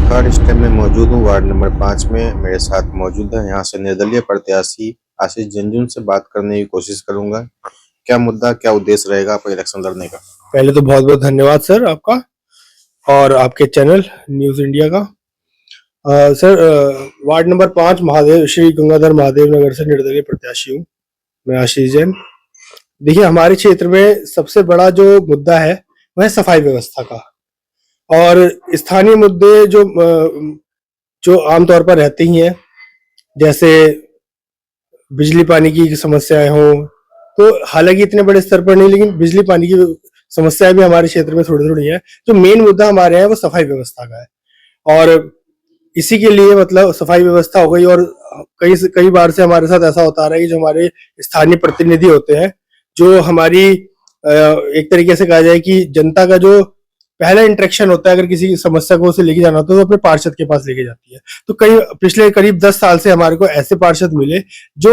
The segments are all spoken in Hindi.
नमस्कार, इस टाइम मैं मौजूद हूँ वार्ड नंबर 5 में। मेरे साथ मौजूद है यहाँ से निर्दलीय प्रत्याशी आशीष झुनझुन से बात करने की कोशिश करूंगा। क्या मुद्दा, क्या उद्देश्य रहेगा आपका इलेक्शन लड़ने का? पहले तो बहुत बहुत धन्यवाद सर आपका और आपके चैनल न्यूज़ इंडिया का। Sir, ward number 5 Mahadev Shri Gangadhar Mahadev Nagar से निर्दलीय प्रत्याशी हूँ मैं, आशीष जैन। देखिए, हमारे क्षेत्र में सबसे बड़ा जो मुद्दा है वह है सफाई व्यवस्था का। और स्थानीय मुद्दे जो आमतौर पर रहते ही हैं, जैसे बिजली पानी की समस्याएं हों, तो हालांकि इतने बड़े स्तर पर नहीं, लेकिन बिजली पानी की समस्याएं भी हमारे क्षेत्र में थोड़ी थोड़ी है। जो मेन मुद्दा हमारे यहाँ वो सफाई व्यवस्था का है। और इसी के लिए मतलब सफाई व्यवस्था हो गई। और कई कई बार से हमारे साथ ऐसा होता आ रहा है कि जो हमारे स्थानीय प्रतिनिधि होते हैं, जो हमारी एक तरीके से कहा जाए कि जनता का जो पहला इंटरेक्शन होता है, अगर किसी समस्या को उसे लेके जाना होता है तो अपने पार्षद के पास लेके जाती है। तो कई पिछले करीब 10 साल से हमारे को ऐसे पार्षद मिले जो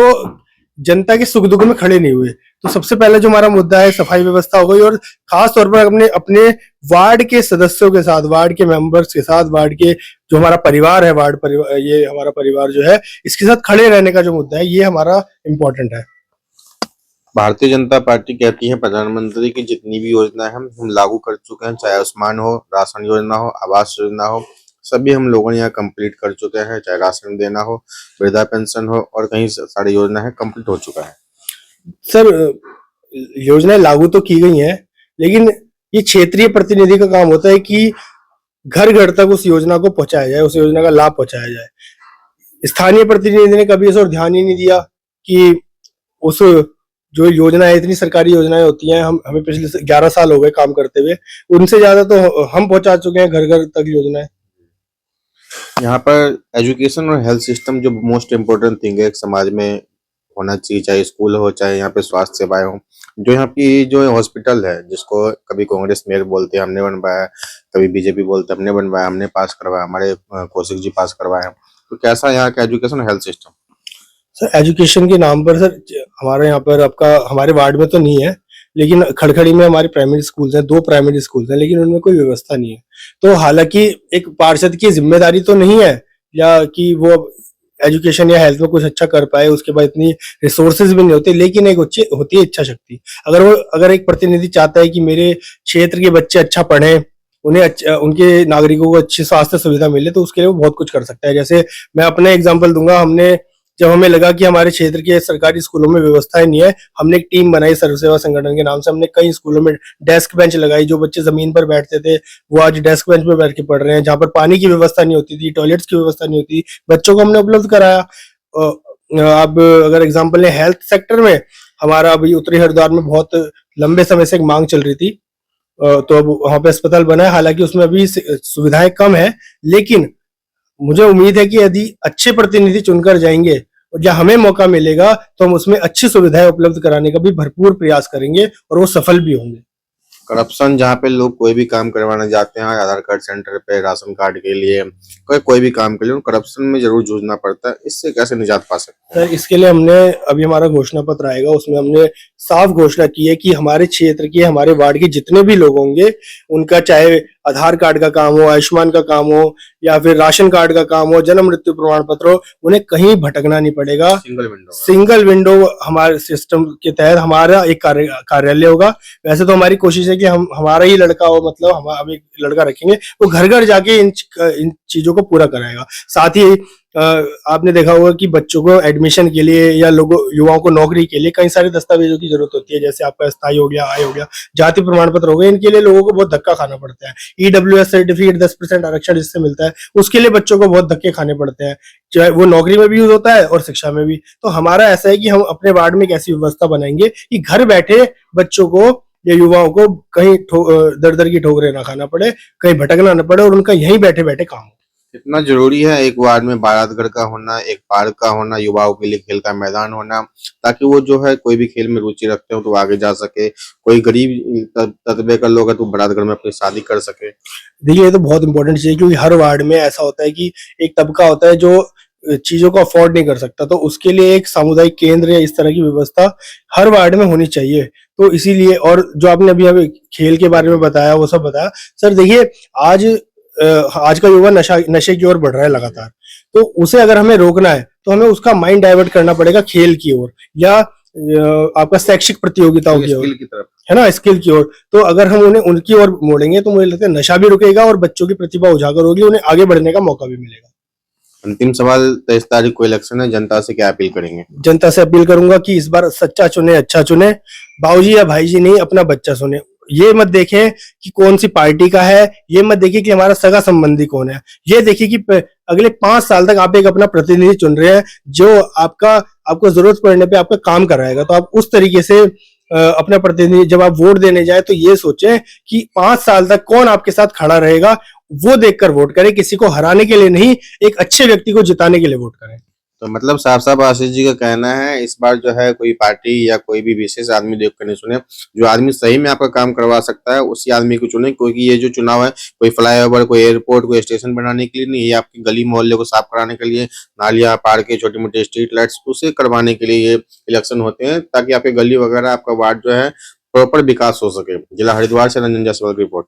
जनता के सुख दुख में खड़े नहीं हुए। तो सबसे पहले जो हमारा मुद्दा है सफाई व्यवस्था हो गई। और खास तौर पर अपने अपने वार्ड के सदस्यों के साथ, वार्ड के मेंबर्स के साथ, वार्ड के जो हमारा परिवार है, वार्ड परिवार, ये हमारा परिवार जो है, इसके साथ खड़े रहने का जो मुद्दा है, ये हमारा इम्पोर्टेंट है। भारतीय जनता पार्टी कहती है प्रधानमंत्री की जितनी भी योजना है हम लागू कर चुके हैं, चाहे आयुष्मान हो, राशन योजना हो, आवास योजना हो, सभी हम लोगों ने यहाँ कंप्लीट कर चुके हैं। चाहे राशन देना हो, वृद्धा पेंशन हो, और कहीं सारी योजना है कंप्लीट हो चुका है। सर, योजनाएं लागू तो की गई हैं, लेकिन ये क्षेत्रीय प्रतिनिधि का काम होता है कि घर घर तक उस योजना को पहुंचाया जाए, उस योजना का लाभ पहुंचाया जाए। स्थानीय प्रतिनिधि ने कभी इस ओर ध्यान ही नहीं दिया कि उस जो योजना है, इतनी सरकारी योजनाएं होती हैं, हमें पिछले 11 साल हो गए काम करते हुए, उनसे ज्यादा तो हम पहुंचा चुके हैं घर घर तक योजनाएं। यहाँ पर एजुकेशन और हेल्थ सिस्टम जो मोस्ट इम्पोर्टेंट थिंग है एक समाज में होना चाहिए, चाहे स्कूल हो, चाहे यहाँ पे स्वास्थ्य सेवाएं हो। जो यहाँ की जो हॉस्पिटल है, जिसको कभी कांग्रेस मेयर बोलते हैं हमने बनवाया, कभी बीजेपी बोलते हैं हमने बनवाया, हमने पास करवाया, हमारे कौशिक जी पास करवाए। तो कैसा यहाँ का एजुकेशन और हेल्थ सिस्टम? सर, एजुकेशन के नाम पर सर, हमारे यहाँ पर आपका हमारे वार्ड में तो नहीं है, लेकिन खड़खड़ी में हमारे प्राइमरी स्कूल्स हैं, 2 प्राइमरी स्कूल्स हैं, लेकिन उनमें कोई व्यवस्था नहीं है। तो हालांकि एक पार्षद की जिम्मेदारी तो नहीं है या कि वो एजुकेशन या हेल्थ में कुछ अच्छा कर पाए, उसके बाद इतनी रिसोर्सेज भी नहीं होते, लेकिन एक होती है इच्छा शक्ति। अगर एक प्रतिनिधि चाहता है कि मेरे क्षेत्र के बच्चे अच्छा पढ़े, उन्हें उनके नागरिकों को अच्छी स्वास्थ्य सुविधा मिले, तो उसके लिए वो बहुत कुछ कर सकता है। जैसे मैं अपना एग्जाम्पल दूंगा, जब हमें लगा कि हमारे क्षेत्र के सरकारी स्कूलों में व्यवस्थाएं नहीं है, हमने एक टीम बनाई सर्व सेवा संगठन के नाम से। हमने कई स्कूलों में डेस्क बेंच लगाई। जो बच्चे जमीन पर बैठते थे वो आज डेस्क बेंच पर बैठ के पढ़ रहे हैं। जहां पर पानी की व्यवस्था नहीं होती थी, टॉयलेट्स की व्यवस्था नहीं होती, बच्चों को हमने उपलब्ध कराया। अब अगर एग्जाम्पल लें हेल्थ सेक्टर में, हमारा अभी उत्तरी हरिद्वार में बहुत लंबे समय से एक मांग चल रही थी, तो अब वहां पे अस्पताल बना है। हालांकि उसमें अभी सुविधाएं कम है, लेकिन मुझे उम्मीद है कि यदि अच्छे प्रतिनिधि चुनकर जाएंगे और या हमें मौका मिलेगा, तो हम उसमें अच्छी सुविधाएं उपलब्ध कराने का भी भरपूर प्रयास करेंगे और वो सफल भी होंगे। करप्शन, जहाँ पे लोग कोई भी काम करवाने जाते हैं आधार कार्ड सेंटर पे, राशन कार्ड के लिए, कोई भी काम के लिए करप्शन में जरूर जूझना पड़ता है। इससे कैसे निजात पा सकते हैं? सर, इसके लिए हमने अभी हमारा घोषणा पत्र आएगा, उसमें हमने साफ घोषणा की है कि हमारे क्षेत्र के, हमारे वार्ड के जितने भी लोग होंगे, उनका चाहे आधार कार्ड का काम हो, आयुष्मान का काम हो, या फिर राशन कार्ड का काम हो, जन्म मृत्यु प्रमाण पत्र हो, उन्हें कहीं भटकना नहीं पड़ेगा। सिंगल विंडो हमारे सिस्टम के तहत हमारा एक कार्यालय होगा। वैसे तो हमारी कोशिश है कि हमारा ही लड़का हो, मतलब हम एक लड़का रखेंगे, वो घर घर जाके इन चीजों को पूरा कराएगा। साथ ही आपने देखा होगा कि बच्चों को एडमिशन के लिए या लोगों युवाओं को नौकरी के लिए कई सारे दस्तावेजों की जरूरत होती है। जैसे आपका स्थायी हो गया, आय हो गया, जाति प्रमाण पत्र हो गया, इनके लिए लोगों को बहुत धक्का खाना पड़ता है। ईडब्ल्यूएस सर्टिफिकेट 10% आरक्षण जिससे मिलता है, उसके लिए बच्चों को बहुत धक्के खाने पड़ते हैं, चाहे वो नौकरी में भी यूज होता है और शिक्षा में भी। तो हमारा ऐसा है कि हम अपने वार्ड में एक ऐसी व्यवस्था बनाएंगे कि घर बैठे बच्चों को या युवाओं को कहीं दर दर की ठोकरें ना खाना पड़े, कहीं भटकना न पड़े, और उनका यहीं बैठे बैठे काम हो। कितना जरूरी है एक वार्ड में बारातगढ़ का होना, एक पार्क का होना, युवाओं के लिए खेल का मैदान होना, ताकि वो जो है कोई भी खेल में रुचि रखते हो तो आगे जा सके। कोई गरीब तबके का लोग है तो बारातगढ़ में अपनी शादी कर सके। देखिए, ये तो बहुत इंपॉर्टेंट चीज है, क्योंकि हर वार्ड में ऐसा होता है कि एक तबका होता है जो चीजों को अफोर्ड नहीं कर सकता, तो उसके लिए एक सामुदायिक केंद्र या इस तरह की व्यवस्था हर वार्ड में होनी चाहिए। तो इसीलिए, और जो आपने अभी खेल के बारे में बताया, वो सब बताया। सर देखिए, आज आज का युवा नशे की ओर बढ़ रहा है लगातार। तो उसे अगर हमें रोकना है तो हमें उसका माइंड डाइवर्ट करना पड़ेगा खेल की ओर, या आपका शैक्षिक प्रतियोगिताओं की ओर, स्किल की तरफ। है ना, स्किल की ओर। तो अगर हम उन्हें उनकी ओर मोड़ेंगे तो मुझे लगता है नशा भी रुकेगा और बच्चों की प्रतिभा उजागर होगी, उन्हें आगे बढ़ने का मौका भी मिलेगा। अंतिम सवाल, 23 तारीख को इलेक्शन है, जनता से क्या अपील करेंगे? जनता से अपील करूंगा कि इस बार सच्चा चुने, अच्छा चुने। बाबूजी या भाईजी नहीं, अपना बच्चा सुने। ये मत देखें कि कौन सी पार्टी का है, ये मत देखिए कि हमारा सगा संबंधी कौन है, ये देखिए कि अगले 5 साल तक आप एक अपना प्रतिनिधि चुन रहे हैं जो आपको जरूरत पड़ने पे आपका काम कराएगा। तो आप उस तरीके से अपना प्रतिनिधि जब आप वोट देने जाए तो ये सोचें कि 5 साल तक कौन आपके साथ खड़ा रहेगा, वो देखकर वोट करें। किसी को हराने के लिए नहीं, एक अच्छे व्यक्ति को जिताने के लिए वोट करें। तो मतलब साफ साफ आशीष जी का कहना है, इस बार जो है कोई पार्टी या कोई भी विशेष आदमी देख कर नहीं चुने, जो आदमी सही में आपका काम करवा सकता है उसी आदमी को चुने। क्योंकि ये जो चुनाव है कोई फ्लाईओवर, कोई एयरपोर्ट, कोई स्टेशन बनाने के लिए नहीं, ये आपकी गली मोहल्ले को साफ कराने के लिए, नालियां, पार्कें, छोटी मोटी स्ट्रीट लाइट्स, उसे करवाने के लिए ये इलेक्शन होते हैं, ताकि आपकी गली वगैरह, आपका वार्ड जो है प्रॉपर विकास हो सके। जिला हरिद्वार से रंजन जायसवाल की रिपोर्ट।